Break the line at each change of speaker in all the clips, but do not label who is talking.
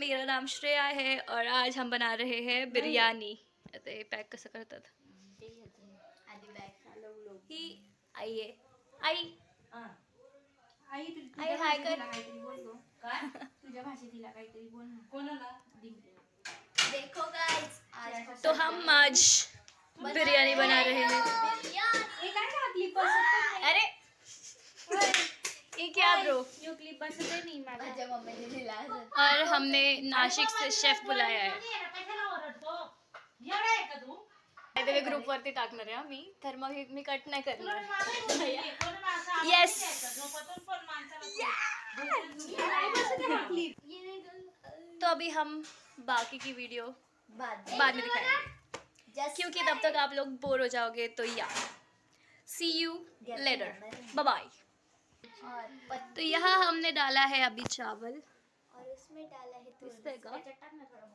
मेरा नाम श्रेया है और आज हम बना रहे हैं बिरयानी. आता हे पॅक कसं करतात ही आई आहे. आई हाय कर.
तुझ्या भाषेत तिला काहीतरी बोल ना.
कोणाला?
देखो गाइस आज
तो हम आज बिरयानी बना रहे हैं.
ये काय ना क्लिप बसत
अरे ये क्या ब्रो.
यो क्लिप बसत नाही माझ्या मम्मीने दिला असेल.
और हमने नाशिक से शेफ बुलाया है. काहीतरी ग्रुप वरती टाकणार आहे मी, तर मग मी कट नाही करणार. येस. तो अभी हम बाकी की वीडियो बाद में दिखाएंगे क्योंकि तब तक आप लोग बोर हो जाओगे. तो या see you later, bye bye. तो यहाँ हमने डाला है अभी चावल
और उसमें डाला है
दिसतंय का?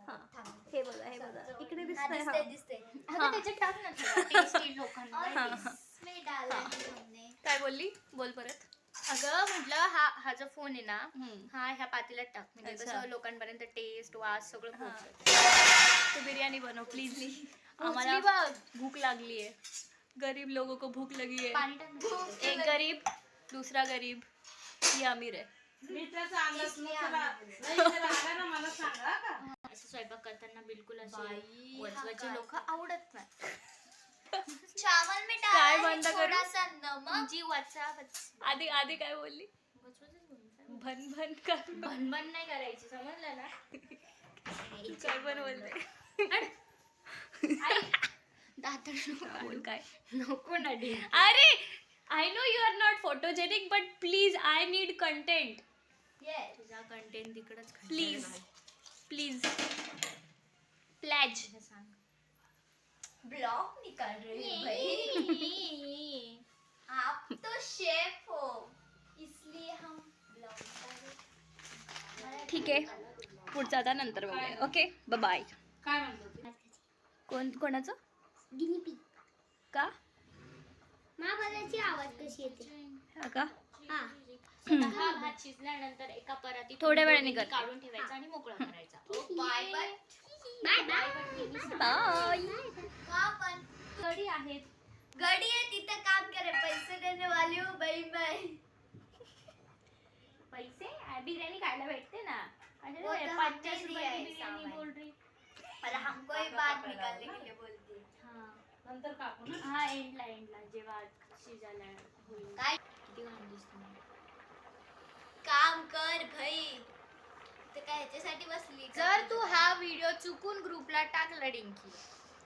हाँ
हे बघा हे बघा इकडे
दिसते
दिसतंय.
दिसते
हाँ.
त्याच्यात टाक ना थोडं टेस्टी लोकांना.
हाँ.
इसमें डाला है हमने.
काय बोलली, बोल परत.
अगं म्हटलं हा जो फोन आहे ना हा ह्या पातेल्यात टाक म्हणजे
अच्छा.
कसं लोकांपर्यंत टेस्ट वास सगळं
हाँ.
पोहोचतं.
तो बिरयानी बनो प्लीज. आम्हाला भूक लागली है. गरीब लोगों को भूक लगी है.
पाणी टाक ना.
एक गरीब दूसरा गरीब ये अमीर है.
असं स्वयंपाक करताना बिलकुल असे
बाई,
वचवचे
हा
लोक आवडत नाही. चावल में
काय
डाला
बंद
है
करू?
थोड़ा सा नमक जी वचा
आधी आधी काय बोलली. भन भन कर.
भनभन नाही करायची समजलं ना.
काय पण बोलते. बोल काय.
नको ना डी.
अरे I know you are not photogenic but please I need content.
तुझा कंटेंट तिकडच
प्लीज प्लीज प्लॅज.
सांग. ब्लॉग निकाल रही हो भाई. आप तो शेफ हो इसलिए हम ब्लॉग निकाल.
ठीक आहे पुढचं आता नंतर बघूया. Okay bye.
काय म्हणतो?
कोणाचं
गिनीपी
का
महाभारताची आवाज कशी येते.
हा का.
हा भात शिजल्यानंतर एका परातीत
थोड्या वेळाने करते.
काढून ठेवायचा आणि मोकळा करायचा. Bye bye bye
bye.
का पण गडी आहेत. गडी आहे तिथे काम करे पैसे देने वाली हो बाई बाय. पैसे बिर्याणी खायला भेटते ना. अरे 50 रुपये की बिर्याणी बोल रही. अरे हमको ही बात निकालने के लिए बोलती है. हाँ
नंतर कापू ना.
हा एंडला जेव्हा शिजायला होईल. काय किती घाण दिसते. काम कर भाई. ते काय ह्याच्यासाठी बसली. जर तू हा व्हिडिओ चुकून ग्रुपला टाकला डिंकी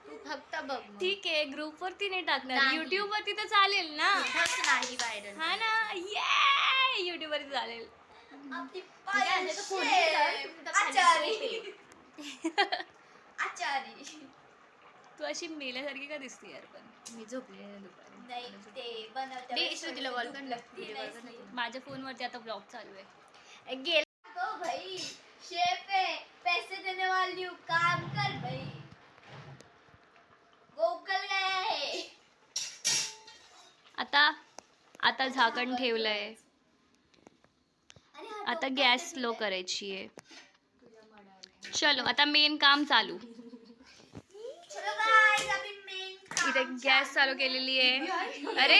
तू फक्त बघ.
ठीक आहे ग्रुप वरती नाही टाकणार.
नाही.
युट्यूब वरती तर चालेल ना.
कुठंच नाही व्हायरल.
हा ना. ये युट्यूब वरती चालेल.
आचारी
तू अशी मेल्यासारखी का दिसते यार. पण
मी झोपले दुपारी. नाही ते श्रुतीला कॉल कर.
माझ्या फोन वरती आता ब्लॉग चालू आहे.
गेला तो भाई शेफ है पैसे देने वाली हूँ काम कर भाई. गोकल गया है.
आता झाकण ठेवलंय. आता गॅस स्लो करायची आहे. चलो आता मेन काम चालू.
चलो गाइस अभी मेन
इथे गॅस चालू केलेली आहे. अरे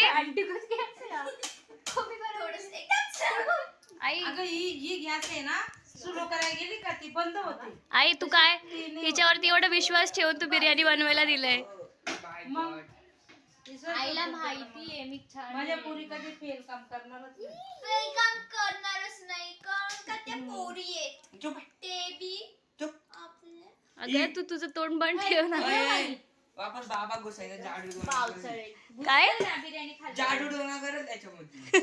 आई
अगं ही गॅस आहे ना सुरू करायला गेली का ती बंद होते.
आई तू काय हिच्यावरती एवढा विश्वास ठेवून तू बिर्याणी बनवायला दिलंय.
मग
आईला माहिती आहे मी छान
माझ्या पोरी कधी फेल काम करणारच नाही.
फेल काम करणारच नाही कारण का त्या पोरी आहेत.
चुप
ते बी
चुप.
आपले
अगं तू तुझं तोंड बंद ठेव ना.
वापस बाबा घुसायचा जाडू
पावसाळे
काय
बिर्याणी खाल्ली.
जाडू डोना करत त्याच्यामध्ये.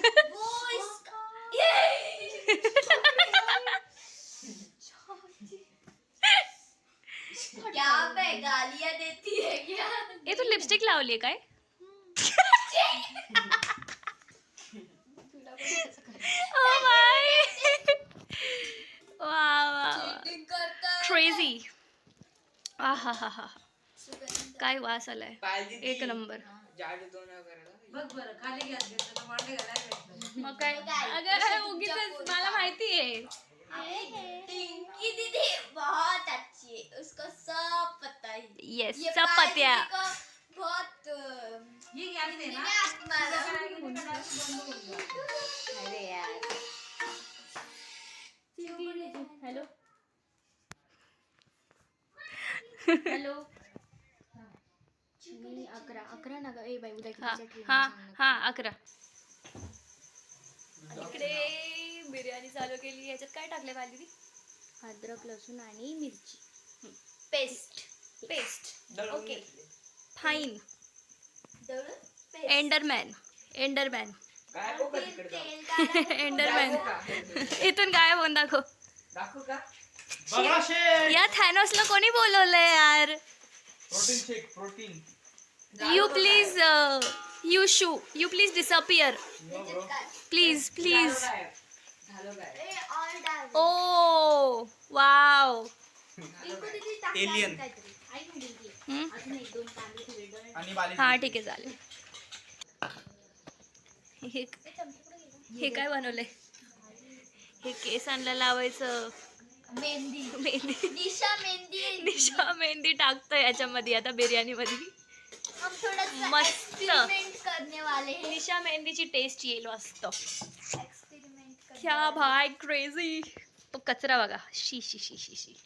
क्या बे गालियां देती है क्या.
ए तू लिपस्टिक लावली काय. Oh my wow crazy. आहाहाहा काय वास आलाय. एक नंबर.
जाडू डोना करायला
बघ बरं खाली गॅस घेतलं तर मांडे घालायला भेटलं.
मग काय अगं उगीच मला माहिती आहे.
टिंकी दीदी
येस चपात्या.
बहुत
ही गॅस आहे ना
आत्माला.
सुरू करायला गेली का डायरेक्ट बंद होऊन जाते.
अरे यार
हॅलो हॅलो.
11 ना ग ए बाई उद्या
हा
कितीच्या ट्रेन
हा हा 11. इकडे बिर्याणी चालू केली. याच्यात काय टाकले पाहिजे?
अद्रक लसूण आणि मिरची पेस्ट
ओके फाईन.
पेस्ट
एंडरमॅन
काय हो का तिकडे जाऊ?
तेल टाका.
एंडरमॅन
दाखवू का?
इथून गायब होऊन दाखव.
दाखवू का?
या थॅनोसला कोणी बोलवलंय यार?
Protein shake protein
you please you please disappear
त्याच्यात काय?
Please please.
झालं काय?
ए ऑल डाल.
ओ वाव.
इनको तिथे टाकलं
Alien.
काहीतरी. आई म्हणेल की अजून 1-2 कांदे ठेवले डोळे.
आणि बाली
हा ठीक आहे चालेल. हे
ए, चमचा कुठे गेला?
हे काय बनवलंय? हे केसांना लावायचं
मेहंदी
मेहंदी.
निशा
मेहंदी टाकतो याच्यामध्ये आता बिर्याणी मध्ये.
हम थोड़ा सा
मस्त.
एक्सपेरिमेंट करने वाले हैं.
निशा मेहंदीची टेस्ट येईल मस्त.
एक्सपेरिमेंट करने
क्या
वाले
भाई क्रेझी. तो कचरा बघा. शी शी शी शी शी.
हैं.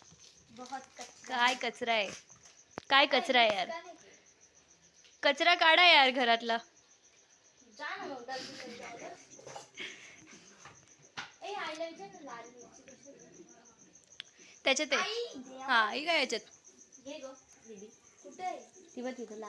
बहुत कच्चा.
काय कचरा आहे. काय कचरा आहे यार.
का नाही केलं?
कचरा काढा यार घरातला.
जा ना मग डब्बी जाऊ दे. ए आईला विचार ना लाल मिरची कशी आहे?
त्याच्यात आहे.
आई दे
हा ही काय याच्यात.
घे गो दीदी कुठे आहे? ती बघ तिथं लाल